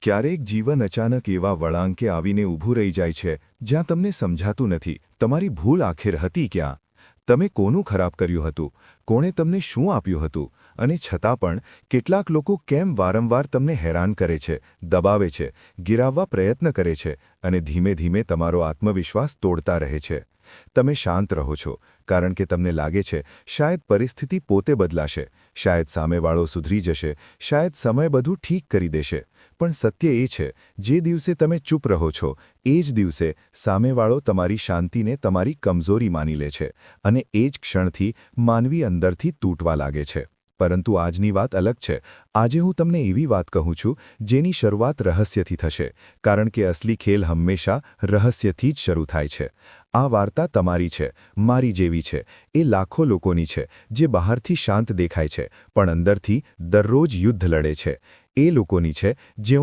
ક્યારેક જીવન અચાનક એવા વળાંકે આવીને ઊભું રહી જાય છે જ્યાં તમને સમજાતું નથી તમારી ભૂલ આખિર હતી ક્યાં. તમે કોનું ખરાબ કર્યું હતું, કોણે તમને શું આપ્યું હતું, અને છતાં પણ કેટલાક લોકો કેમ વારંવાર તમને હેરાન કરે છે, દબાવે છે, ગિરાવવા પ્રયત્ન કરે છે અને ધીમે ધીમે તમારો આત્મવિશ્વાસ તોડતા રહે છે. તમે શાંત રહો છો કારણ કે તમને લાગે છે શાયદ પરિસ્થિતિ પોતે બદલાશે, શાયદ સામેવાળો સુધરી જશે, શાયદ સમય બધું ઠીક કરી દેશે. પણ સત્ય એ છે, જે દિવસે તમે ચૂપ રહો છો એ જ દિવસે સામેવાળો તમારી શાંતિને તમારી કમજોરી માની લે છે અને એ જ ક્ષણથી માનવી અંદરથી તૂટવા લાગે છે. પરંતુ આજની વાત અલગ છે. આજે હું તમને એવી વાત કહું છું જેની શરૂઆત રહસ્યથી થશે, કારણ કે અસલી ખેલ હંમેશા રહસ્યથી જ શરૂ થાય છે. આ વાર્તા તમારી છે, મારી જેવી છે, એ લાખો લોકોની છે જે બહારથી શાંત દેખાય છે પણ અંદરથી દરરોજ યુદ્ધ લડે છે. એ લોકોની છે જેઓ